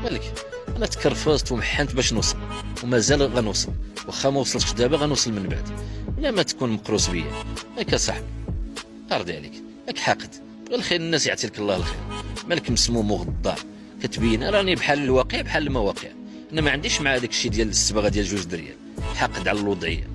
بالك انا تكرفست ومحنت باش نوصل، ومازال غنوصل، واخا ما وصلتش دابا غنوصل من بعد. بلا ما تكون مقروس بيا ياك صاحبي، قارضي عليك، ياك حاقد. بغي الخير الناس يعطيك الله الخير، مالك مسموم وغدار. كتبين راني بحال الواقع بحال المواقع. انا ما عنديش مع داك الشيء ديال الصباغه ديال جوج دريال، حاقد على الوضعيه.